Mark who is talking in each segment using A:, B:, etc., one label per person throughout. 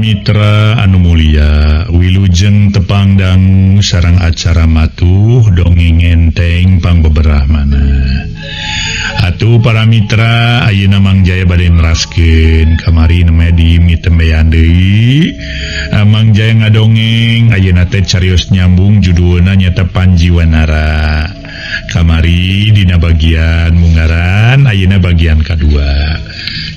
A: Mitra Anu Mulia Wilujeng tepangdang sareng acara matuh dongeng enteng pangbeberah mana atuh para mitra ayeuna mangjaya bade neraskeun kamari nemedi mitembean deui mangjaya ngadongeng ayeuna teh carios nyambung judulna nyaeta Panji Wanara kamari dina bagian munggaran ayeuna bagian kadua.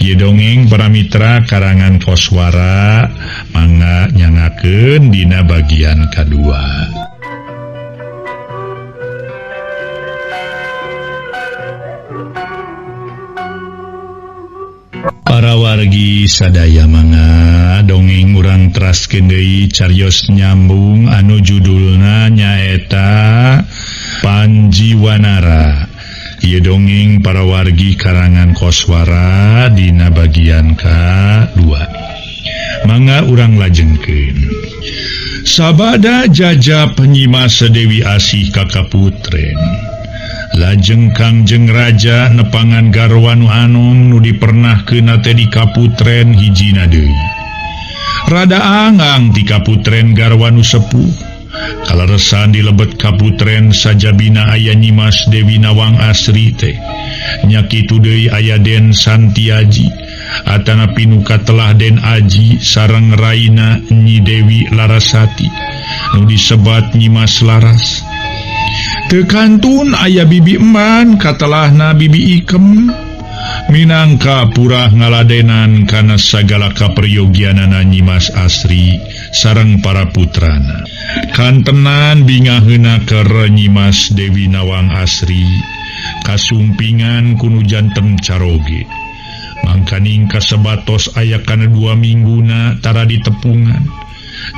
A: Ye dongeng para mitra karangan Koswara mangga nyangakeun dina bagian kadua. Para wargi sadaya mangga dongeng urang teraskeun deui carios nyambung anu judulna nyaeta Panji Wanara. Ieu dongeng para wargi karangan Koswara dina bagian kadua. Mangga urang lajengkeun. Sabada jajab Nyimas Dewi Asih ka kaputren. Lajeng Kangjeng Raja nepangan garwa nu anom nu dipernahkeun teh di kaputren hijina deui. Rada angang ti kaputren garwa nu sepuh. Kaleresan di lebet kaputren sajabina aya Nyimas Dewi Nawang Asri teh nya kitu deui aya Den Santiaji atanapi nu katelah Den Aji sareng raina Nyi Dewi Larasati nu disebat Nyimas Laras. Teu kantun aya bibi eman katelahna bibi Ikem minangka purah ngaladenan kana sagala kaperyogianana Nyimas Asri sareng para putrana. Kantenan bingaheuna keur Nyimas Dewi Nawang Asri kasumpingan kunu janten caroge. Mangkaning kasebatos aya kana 2 mingguna tara ditepungan.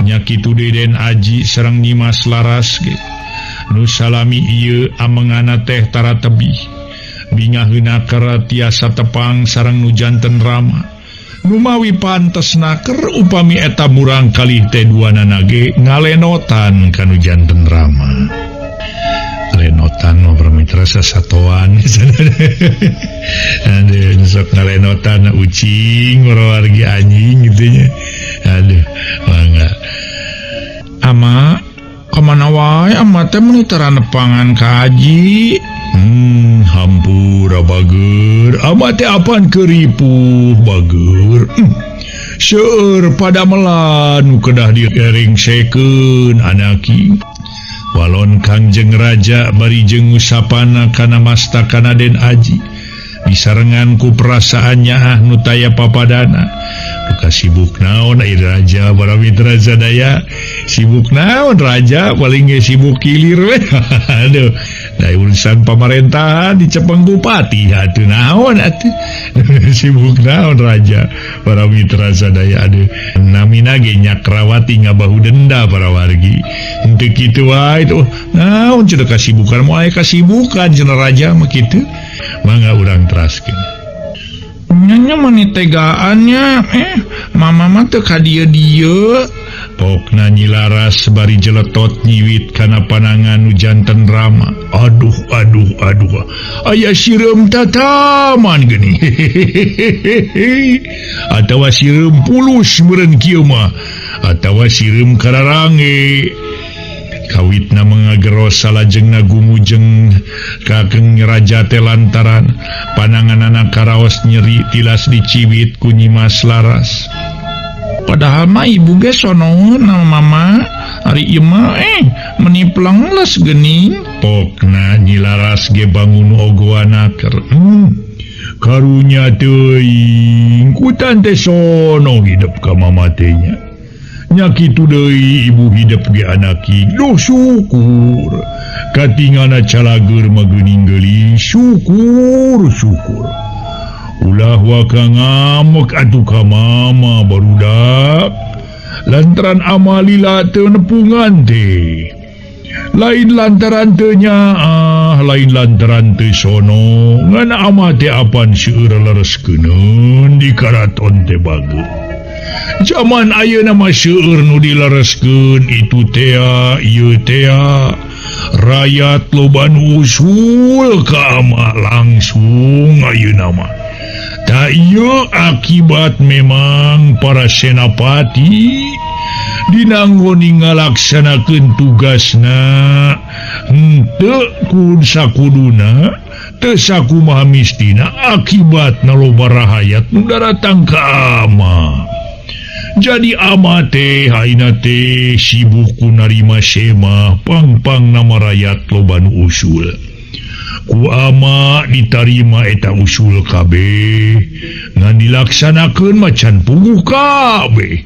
A: Nya kitu Den Aji sareng Nyimas Laras ge. Nu salami ieu amengana teh tara tebih. Bingaheuna keur tiasa tepang sareng nu janten rama. Numawi pantesna keur upami eta murang kalih teh duanana ge ngalenotan kanu janten rama. Ngalenotan mah mitra sasatoan. Aduh, sok ngalenotan ucing wargi anjing gitu nya. Aduh, mangga. Ama kamana wae ama teh mun teu nepangan ka aji. Hampura bager amate apaan keripuh bager seueur pada melan kedah diering sekeun anaki walon Kangjeng Raja bari jeung usapana kana mastakana Den Aji disarengan ku perasaannya nu taya papadana duka sibuk naon ai raja para mitra sadaya sibuk naon raja paling ge sibuk kilir we aduh da urusan pemerintahan dicepeng bupati atuh naon atuh sibuk naon raja para mitra sadaya aduh namina ge Nyakrawati ngabahu denda para wargi henteu kitu wae tuh naon cenah kasibukan moal aya kasibukan cenah raja mah kitu mangga urang teraskeun. Nyanya mani tegaannya mama mah teu ka dieu-dieu pokna Nyi Laras bari jeletot nyiwit kana panangan nu janten rama. Aduh aya sireum tataman geuning atawa sireum pulus meureun kieu mah atawa sireum kararange kawitna mengageros salajengna gumujeng kakeng raja teh lantaran pananganana karaos nyeri tilas diciwit ku Nyimas Laras. Padahal mah ibu ge sonoeun nama mama ari ieu mah meniplang les geuning pokna Nyi Laras ge bangun ogoanaker karunya teuing ku tante sono hidup ka mama teh nya. Nya kitu deui ibu hidup ge anaki duh syukur katingana calager mah geuning geuling syukur ulah waka ngamuk atuh ka mama barudak lantaran amalila teu nepungan teh lain lantaran teu nyaah lain lantaran teu sono ngan ama teh apan seueur lereskeun di karaton teh bageut. Zaman ayeuna mah seueur nu dilereskeun itu tea ieu tea rakyat loba nu usul ka ama langsung ayeuna mah Iya akibat memang para senapati dinanggoni ngalaksanakeun tugasna henteu kun sakuduna teu sakumaha mistina akibatna loba rahayat nu datang ka ama. Jadi ama teh haina teh sibuk ku narima sema pang-pang nama rakyat loba nu usul. Ku ama ditarima eta usul kabeh ngan dilaksanakeun macan puguh kabeh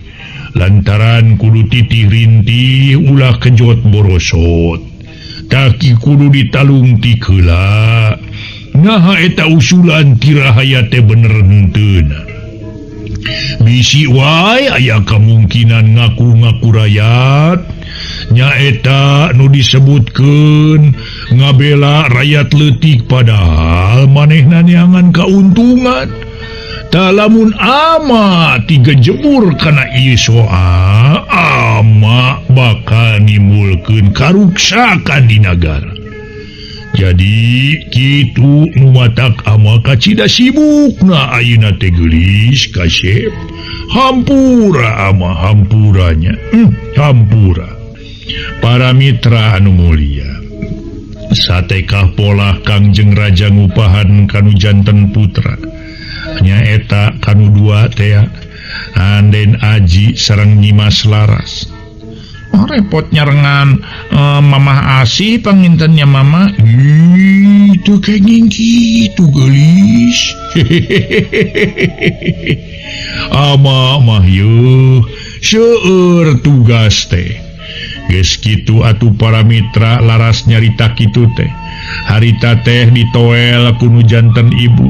A: lantaran kudu titih rintih ulah kejot borosot taki kudu ditalung ti keula ngaha eta usulan tirahaya teh bener henteuna bisi wae aya kemungkinan ngaku-ngaku rakyat nyaeta nu disebutkeun ngabela rakyat leutik padahal manehna neangan kauntungan. Ta lamun ama tiga jemur kana ieu soal ama bakal nimbulkeun karuksakan di nagara. Jadi kitu nu matak ama kacida sibukna ayeuna teh geulis kasep hampura ama hampuranya hampura. Para mitra anu mulia satekah pola Kangjeng Raja ngupahan kanu janten putra nyaeta kanu dua teh anden Aji sareng Nyimas Laras. Repot nyarengan Mamah Asih pangintennya mama itu kenging gitu gelis ama mah yuh seueur tugas teh geus kitu atuh para mitra laras nyarita kitu teh harita teh ditoel ku janten ibu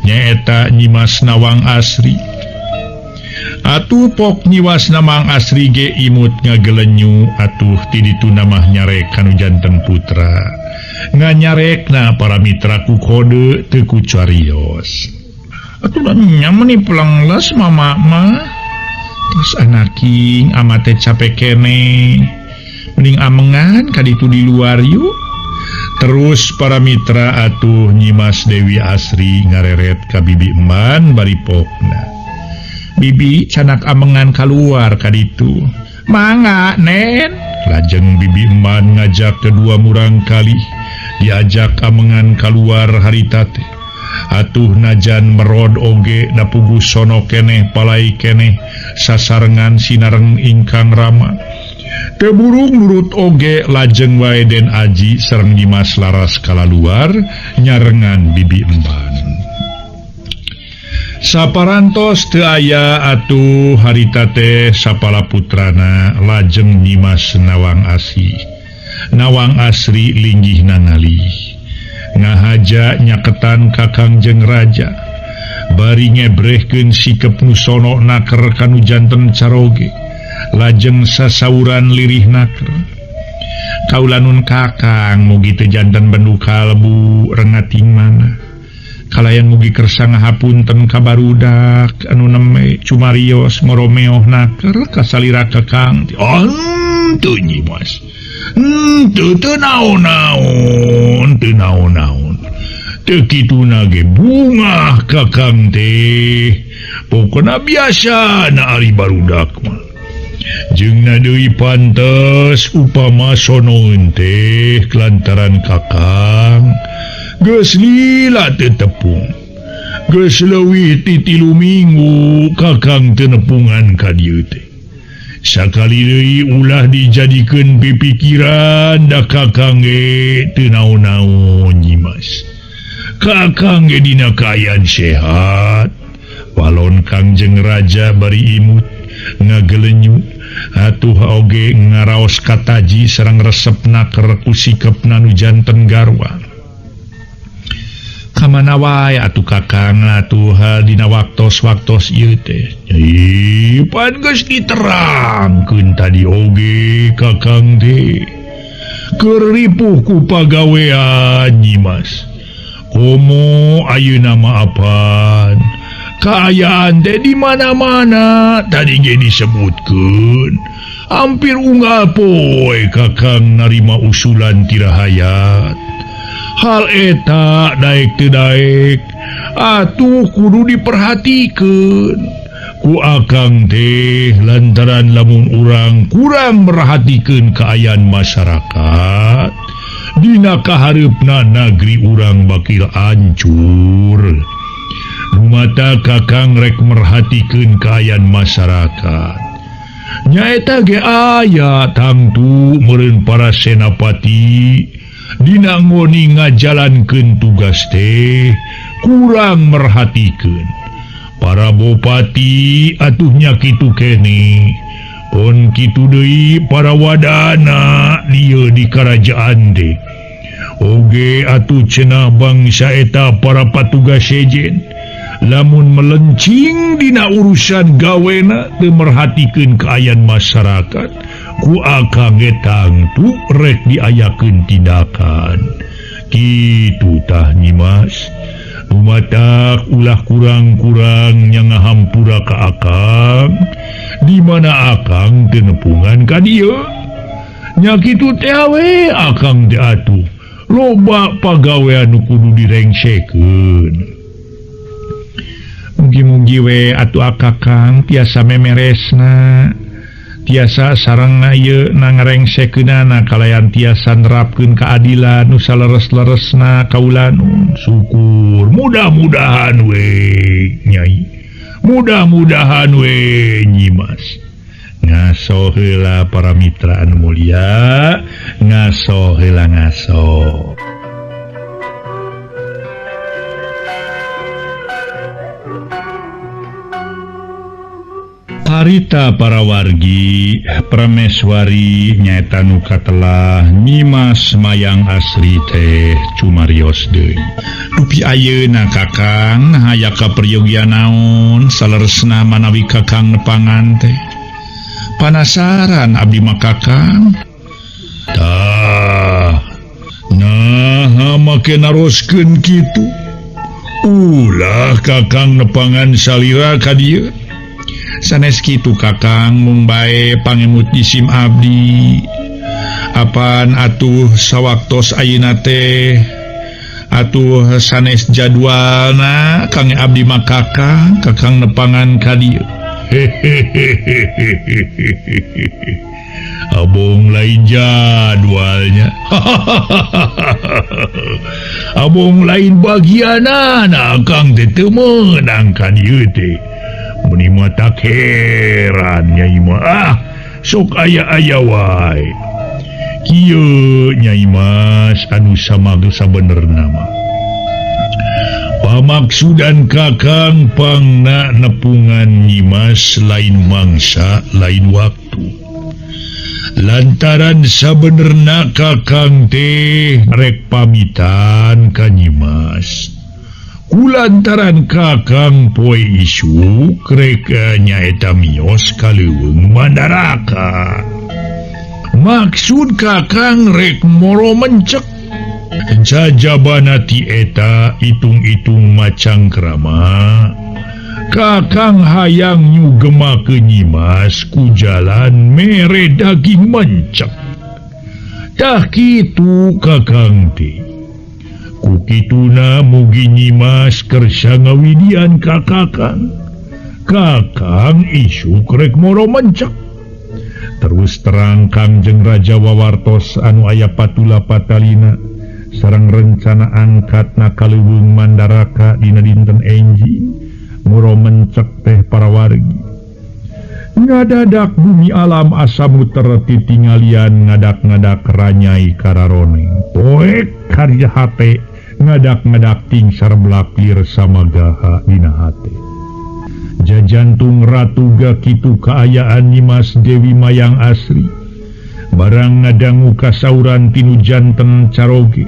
A: nyaeta Nyimas Nawang Asri. Atuh pok Nyiwas Nawang Asri ge imut ngagelenyu atuh ti ditu namah nyarek kanu janten putra nganyarekna para mitra ku kode teu ku carios. Atuh nyaman nih pulang les mama mah terus anaking ama teh capek kene mending amengan kaditu di luar yuk. Terus para mitra atuh Nyimas Dewi Asri ngareret ka bibi eman bari pokna. Bibi canak amengan keluar kaditu. Mangga nen. Lajeng bibi eman ngajak kedua murang kali diajak amengan keluar harita teh. Atuh najan merod oge dapuguh sono keneh palai keneh sasarengan sinareng ingkang rama. Teburung nurut oge lajeng wae Den Aji sareng Nyimas Laras kalaluar nyarengan bibi emban. Saparantos teu aya atuh harita teh sapala putrana lajeng Nyimas Nawang Asih. Nawang Asri linggih nangali ngahaja nyaketan ka Kangjeng Raja bari ngebrehkeun sikep nu sono naker kanu janten caroge. Lajeng sasauran lirih naker kaulanun kakang mugi teu janten bendu kalbu rengating mana kalayan mugi kersa ngahapunten ka barudak anu neme cumarios moromeoh naker kasalira kakang teu Nyimas teu naon-naon teu kituna ge bungah kakang teh pokona biasa na ari barudak mah. Jeung deui pantes upama sonoeun teh kelantaran kakang geus lila teu tepung geus leuwih ti 3 minggu kakang teu nepungan ka dieu teh sakali deui ulah dijadikeun pipikiran da kakang ge teu naon-naon Nyimas kakang ge dina kaayaan sehat walon Kangjeng Raja bari imut ngagelenyu atuh oge ngaraos kataji sareng resep naker ku sikepna nu janten garwa. Kamana wae atuh kakang atuh dina waktos-waktos ieu teh. Pan geus diterangkeun tadi oge kakang teh. Keur ripuh ku pagawean Nyimas. Komo ayeuna mah apan? Kaayaan teh di mana-mana tadi ge disebutkeun. Hampir unggal poe kakang narima usulan tirahayat. Hal eta daek teu daek atuh kudu diperhatikan ku akang teh lantaran lamun urang kurang merhatikan keayaan masyarakat dina kaharepna negeri urang bakil hancur. Rumata kakang rek merhatikan keayaan masyarakat nyaeta ge aya tangtu meureun para senapati dina ngoni ngajalankeun tugas teh kurang merhatikan para bupati atuhnya kitu kene pun kitu deui para wadana dieu di kerajaan teh oge atuh cenah bangsa eta para patugas sejen lamun melencing dina urusan gawena teu merhatikeun keayaan masyarakat ku akang tangtu rek diayakeun tindakan kitu tah Nyimas. Umatak ulah kurang-kurang yang ngahampura ka akang di mana akang teu nepungan ka dieu nya kitu teh we akang teh atuh loba pagawean nu kudu direngsekeun. Mugi-mugi we atuh akang tiasa memeresna tiasa sareng ieu ngarengsekeunana kalayan tiasa nerapkeun keadilan nu saleres-leresna kaulanun syukur mudah-mudahan we Nyai mudah-mudahan we Nyimas ngaso heula para mitra anu mulia ngaso heula ngaso. Harita para wargi prameswari nyaeta nu katelah Nyimas Mayang Asri teh cumarios deui. Dupi ayeuna kakang hayang kapriyogian naon saleresna manawi kakang nepangan teh. Panasaran abdi mah kakang. Tah. Nah make naroskeun kitu. Ulah kakang nepangan salira ka dieu. Sanes kitu kakang mung bae pangemut disim abdi apan atuh sawaktos ayeuna teh atuh sanes jadwalna kang abdi mah kakang nepangan ka dieu. Abong lain jadwalnya. Abong lain bagianana kang teh teu meunang kan ieu teh. Muni mah tak heran Nyai mah sok aya-aya wae kieu Nyai Mas anu samagu sabenerna mah pamaksudan kakang pangna nepungan Nyimas lain mangsa lain waktu lantaran sabenerna kakang teh rek pamitan ka Nyimas kulantaran kakang poe isu krek nyaeta miyos kaleuweung Mandaraka. Maksud kakang rek moro mencek jajabana ti eta itung-itung macang krama kakang hayang nyugemakeun Nyimas ku jalan mere daging mencek. Tah kitu kakang teh kukituna mugi Nyimas kersa ngawidian ka kakang isu krek moro mencek terus terang Kangjeng Raja Wawartos anu aya patula patalina sareng rencana angkatna kaleuweung Mandaraka dina dinten enjing moro mencek teh para wargi ngadadak bumi alam asa muter titingalian ngadak-ngadak ranyai kararoneng poek karya hate ngadak-ngadak ting sarblaklir samagaha dina hate jajantung ratuga kitu kaayaan Nyimas Dewi Mayang Asri barang ngadangu kasauran tinu janten caroge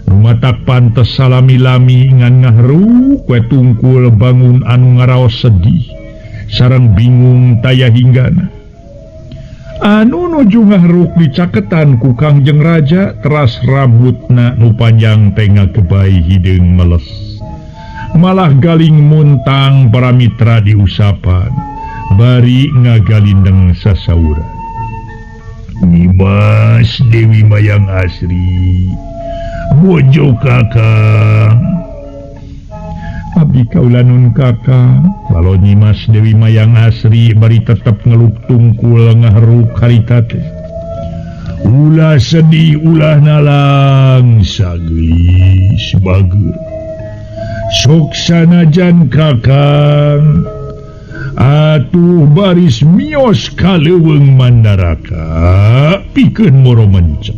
A: numatak pantes salami-lami ngan ngahru kue tungkul bangun anu ngaraos sedih sareng bingung taya hinggana anu nuju ngahruk dicaketan ku Kangjeng Raja teras rambutna nu panjang tengah kebai hideung meles malah galing muntang para mitra diusapan bari ngagalindeng sasauran Nyimas Dewi Mayang Asri bojo kakang Abdi kaula nun Kakang. Kalau Nyimas Dewi Mayang Asri bari tetep ngelup tungkul ngaharuk harita teh. Ulah sedih ulah nalang sagelis bager. Sok sanajan Kakang atuh baris mios kaleuweung mandaraka pikeun moro mencep.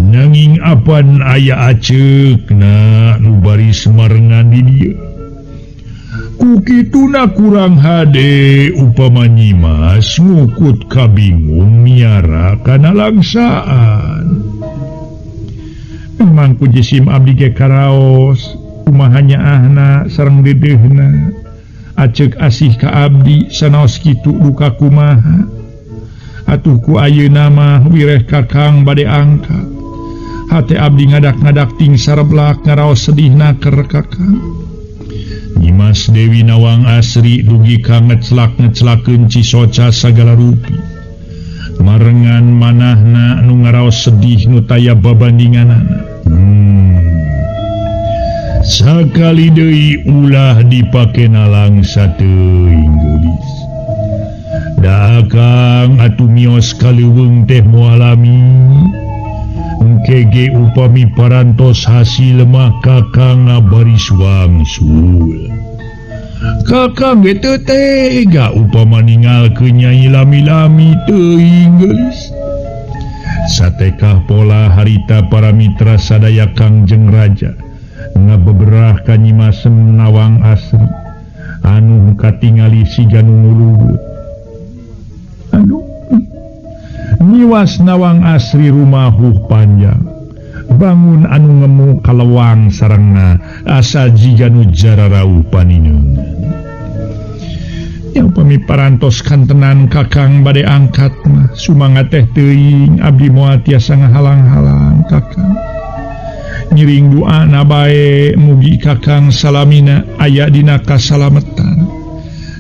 A: Nanging apan aya aceukna nu baris marengan di dieu. Kukituna kurang hade upama Nyimas ngukut kabingung miara kana langsaan. Memang ku jisim abdi ge karaos kumahanya ahna sareng dedehna. Aceuk asih ka abdi sanaos kitu duka kumaha. Atuh ku ayeuna mah wireh Kakang bade angkat. Hate abdi ngadak-ngadak ting sareblak ngaraos sedihna keur Kakang. Nyimas Dewi Nawang Asri dugi ka ngeclak-ngeclakeun Cisoca sagala rupi. Marengan manahna nu ngaraos sedih nu taya babandinganana. Sakali deui ulah dipakena langsa teuing geulis. Da Kang atuh mios kaleuweung teh moalami. Engkege upami parantos hasil mah Kakang ngabaris wangsul. Kakang ge teu tega upama ninggalkeun Nyai lami-lami teuing geulis. Satekah pola harita para mitra sadaya Kangjeng Raja ngabeberah ka Nyimas Nawang Asri anu katingali siga nu nguluhut. Aduh, Nyimas Nawang Asri rumahuh panjang, bangun anu ngemu kalewang sarengna asa jiga nu jararauh paninungan. Yang pami parantos kantenan Kakang bade angkat mah sumangat teh teuing abdi moal tiasa ngahalang-halang Kakang. Ngiring doa na bae mugi Kakang salamina aya dina kasalametan.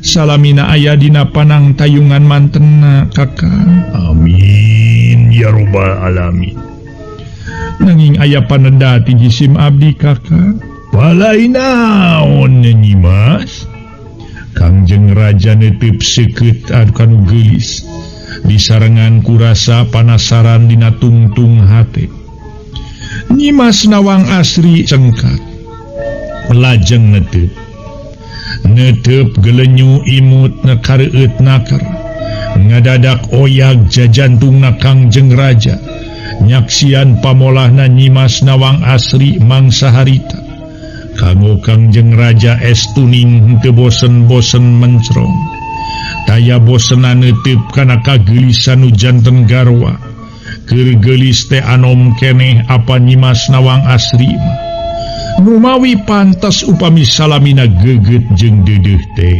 A: Salamina aya dina panang tayungan mantenna Kakang. Amin ya rabbal alamin. Nanging aya paneda ti jisim abdi Kakang. Balai naon Nyimas? Kangjeng Raja netep seukeut anu geulis. Disarengan kurasa panasaran dina tungtung hate. Nyimas Nawang Asri cengkat. Lajeng netep gelenyu imut nekareut nakar. Ngadadak oyak jajantungna Kangjeng Raja. Nyaksian pamolahna Nyimas Nawang Asri mangsa harita. Kanggo Kangjeng Raja estuning teu bosen-bosen mencrong. Taya bosenan netep kana kagelisan nu janten garwa. Keur geulis teh anom keneh apa Nyimas Nawang Asri mah. Numawi pantes upami salamina geugeut jeung deudeuh teh.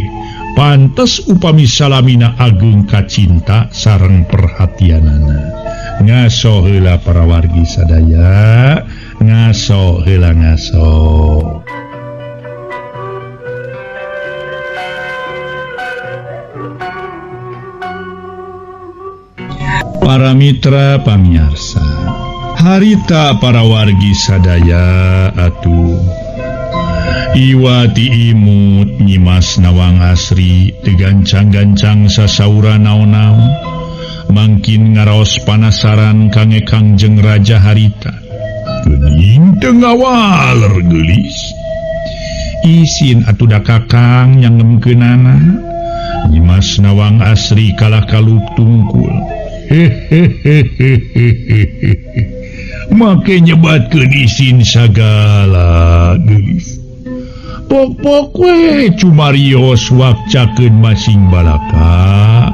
A: Pantes upami salamina ageung kacinta sareng perhatianana. Ngaso heula para wargi sadaya, ngaso heula ngaso. Para mitra pamiarsa, harita para wargi sadaya atuh iwati imut Nyimas Nawang Asri tegancang-gancang sasaura naon-naon mangkin ngaraos panasaran kange Kangjeng Raja harita. Geuning teu ngawaler geulis. Isin atuh da Kakang nyangemkeunana. Nyimas Nawang Asri kalah kalup tungkul. Make nyebatkeun isin sagala geulis. Pok-pok we cumarios wakcakeun masing balaka.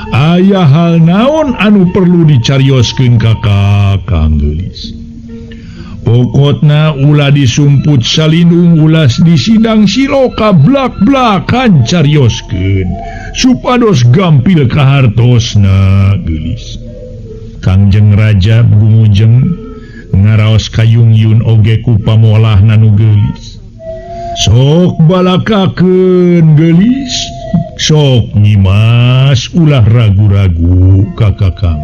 A: Aya hal naon anu perlu dicarioskeun ka Kakang geulis. Pokotna ulah disumput salindung ulas di sidang siloka blak-blakan carioskeun supados gampil kahartosna geulis. Kangjeng Raja gumujeng ngaraos kayung-yun oge ku pamolahna nu geulis. Sok balakakeun geulis, sok Nyimas ulah ragu-ragu ka Kakang.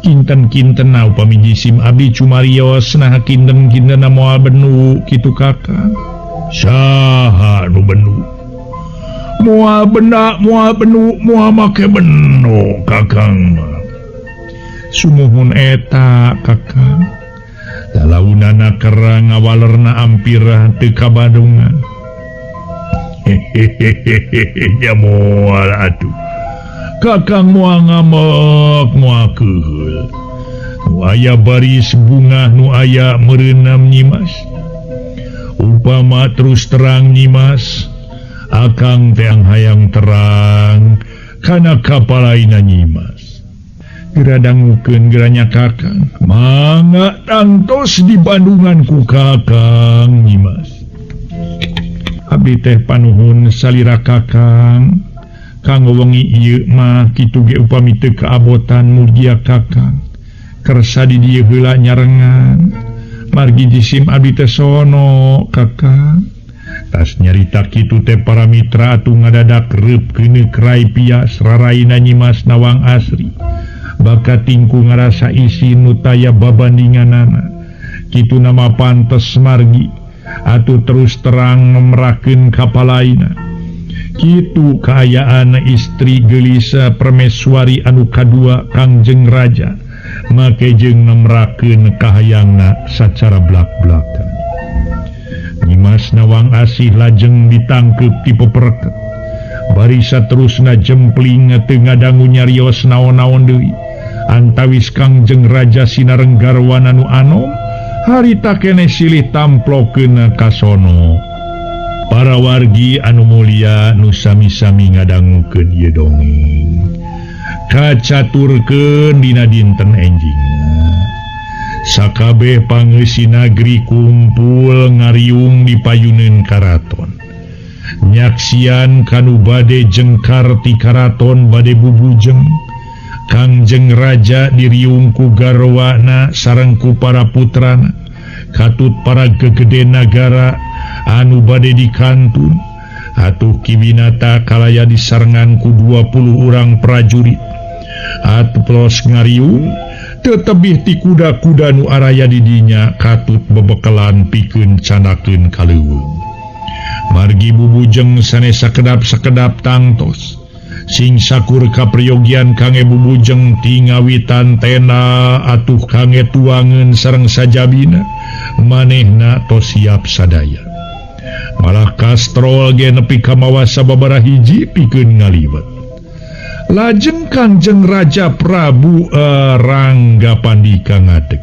A: kinten-kinten upami jisim abdi cumarios nah kinten-kinten moal benu kitu Kakang. Saha nu benu? Moal benak, moal benu, moal make benu Kakang. Sumuhun eta Kakang. Dalaunana kerang ngawalerna ampirah teu kabadungan. Ya moal atuh. Kakang moal ngamek moal keheul. Nu aya baris bunga nu aya mereunam nyimas. Upama terus terang nyimas, akang teang hayang terang kana kapalaina nyimas. Geura dangukeun geranya Kakang, mangga tangtos di Bandungan ku Kakang nyimas. Abdi teh panuhun salira Kakang, kanggo wengi ieu mah kitu ge upami teu kaabotan mugia Kakang. Kersa di dieu heula nyarengan, margi jisim abdi teh sono Kakang. Tas nyarita kitu teh para mitra atuh ngadadak reup keuneuk rai pias raraina nyimas nawang asri. Baka tingku ngarasa isi nu taya babandinganana. Kitu nama pantes margi atuh terus terang nemrakeun kapalaina. Kitu kaayaan istri geulisa permeswari anu kadua Kangjeng Raja make jeung nemrakeun kahayangna sacara blak-blakan. Nyimas nawang asih lajeng ditangkep ti pepereket. Bari saterusna jempling teu ngadangu nyarios naon-naon deui. Antawis Kangjeng Raja Sinarenggarwan anu anom harita keneh silih tamplokeun ka sono. Para wargi anu mulia nu sami-sami ngadangukeun ieu dongeng kacaturkeun dina dinten enjingna. Sakabeh pangeussi nagri kumpul ngariung di payuneun karaton. Nyaksian kanu bade jengkar ti karaton bade bubujeng. Kangjeng Raja diriung ku garwana sareng ku para putrana, katut para gegede nagara anu bade dikantun. Atuh kiwinata kalaya disarengan ku 20 urang prajurit. Atuh plos ngariung teu tebih ti kuda-kuda nu araya di dinya katut bebekelan pikeun canakeun kaleuweung. Margi bubujeng sanesa sakedap-sakedap tangtos. Sing sakur kapriyogian kange bubujeng tingawitan tena atuh kange tuangeun sareng sajabina manehna tos siap sadaya. Malah kastrol ge nepi ka mawa sababaraha hiji pikeun ngaliwat. Lajeng Kangjeng Raja Prabu Rangga Pandika ngadeg.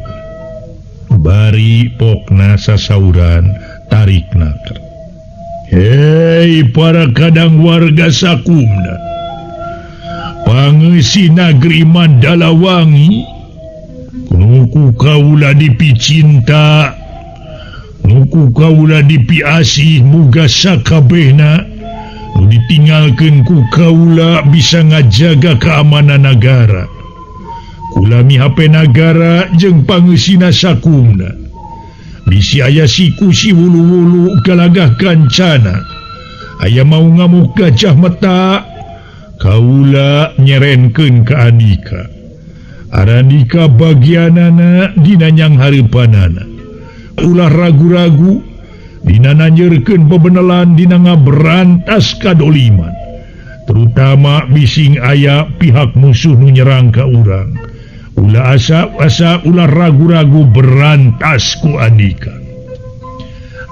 A: Bari pokna sasauran tarikna. Hei para kadang warga sakumna. Pangeussi nagri Mandalawangi, nuku kaula dipicinta, nuku kaula dipiasih muga sakabehna nu ditinggalkeun ku kaula bisa ngajaga keamanan nagara. Kula mihape nagara jeung pangeusina sakumna. Bisi aya siku si wulu-wulu galagah kancana. Aya mau ngamuk gajah mata. Kaula nyerenkeun ka Andika. Arandika bagianana dina nyang hareupanana. Ulah ragu-ragu dina nanyeurkeun bebenelan dina ngaberantas kadoliman. Terutama bising aya pihak musuh nu nyerang ka urang. Ulah asa ulah ragu-ragu berantas ku Andika.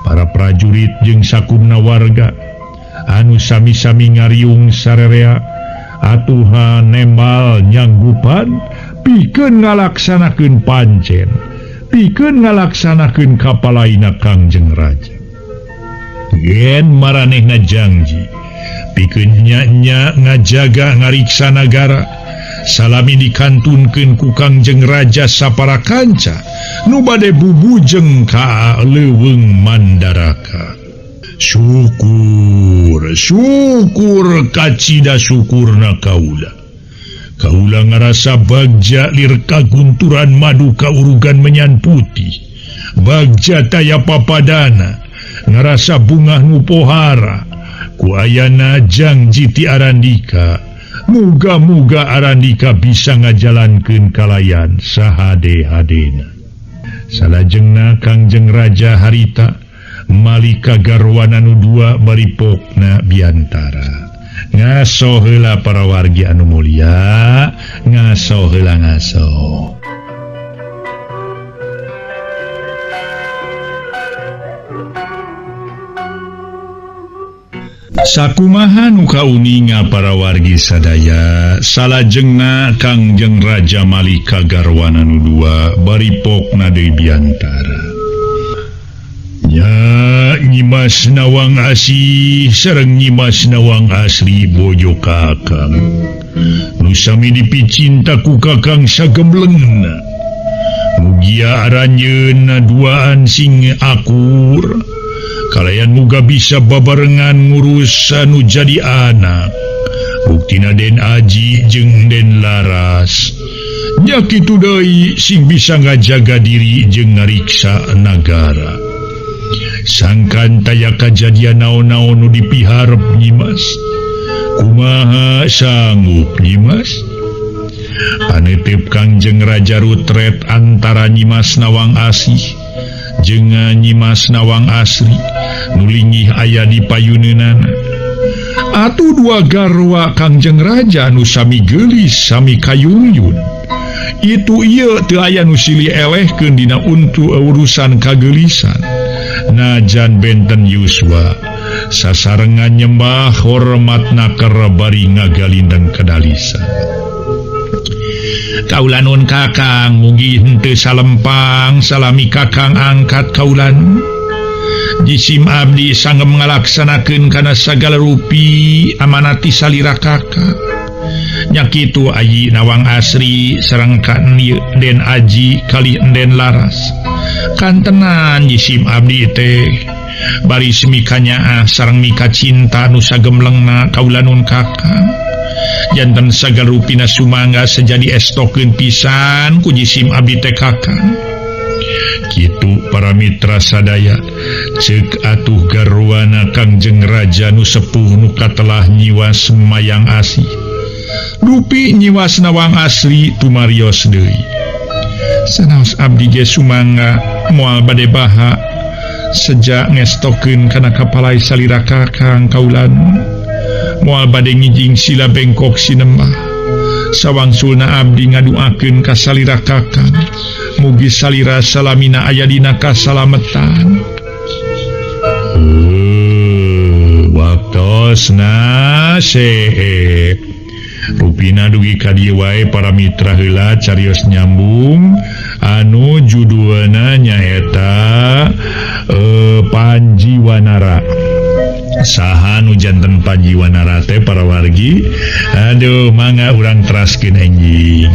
A: Para prajurit jeung sakumna warga anu sami-sami ngariung sarerea atuha nembal nyanggupan pikeun ngalaksanakeun pancen, pikeun ngalaksanakeun kapalaina Kangjeng Raja. Yen maranehna janji pikeun nya ngajaga ngariksa nagara salami dikantunkeun ku Kangjeng Raja sapara kanca nu bade bubujeng ka leuweung Mandaraka. Syukur kacida syukurna kaula. Kaula ngarasa bagja lir kagunturan madu kaurugan menyan putih. Bagja taya papadana ngarasa bungah nu pohara. Ku ayana janji ti Arandika muga-muga Arandika bisa ngajalankeun kalayan sahade-hadena. Salajengna Kangjeng Raja harita Malika garwana nu dua baripokna biantara. Ngaso heula para wargi anu mulia, ngaso heula ngaso. Sakumaha nu kauninga para wargi sadaya, salajengna Kangjeng Raja Malika garwana nu dua baripokna deui biantara. Nya Nyimas Nawang Asih sareng Nyimas Nawang Asri bojo Kakang nu sami dipicinta ku Kakang sagemblengna. Mugia aranjeunna duaan sing akur, kalayan muga bisa babarengan ngurus anu jadi anak. Buktina Den Aji jeung Den Laras nya kitu deui sing bisa ngajaga diri jeung ngariksa nagara. Sangkan taya kajadian naon-naon nu dipiharep Nyimas, kumaha sanggup Nyimas? Panetep Kangjeng Raja Rutret antara Nyimas Nawang Asih jeung Nyimas Nawang Asri nulingih aya di payuneunana. Atuh dua garwa Kangjeng Raja nu sami geulis sami kayungyun. Itu ieu teu aya nu silih elehkeun dina untuk urusan kageulisan. Najan benten yuswa sasarengan nyembah hormatna keur bari ngagalindeng kedalisan. Kaula nuhun Kakang, mugi henteu salempang salami Kakang angkat kaulan. Jisim abdi sanggem ngalaksanakeun kana sagala rupi amanati salira Kakang. Nya kitu Aji Nawang Asri sareng kan Den Aji kali Den Laras. Kantenan jisim abdi teh bari semikanya sareng mika cinta nu sagemlengna kaula nuhun Kakang. Janten sagala rupina sumangga sejadi estokeun pisan ku jisim abdi teh Kakang. Kitu para mitra sadaya, ceuk atuh garwana Kangjeng Raja nu sepuh nu katelah nyiwas Mayang Asih. Rupi Nyiwas Nawang Asri tumarios deui. Sanaos abdi ge sumangga moal bade baha sejak ngestokeun kana kapalai salira Kakang kaulan. Moal bade ngijing sila bengkok sinembah. Sawangsulna abdi ngaduakeun ka salira Kakang, mugi salira salamina aya dina kasalametan. Waktosna seep. Rupina dugi ka dieu wae para mitra heula carios nyambung anu judulna nyaeta Panjiwanara. Saha nu janten Panjiwanara teh para wargi? Aduh mangga urang teraskeun enjing.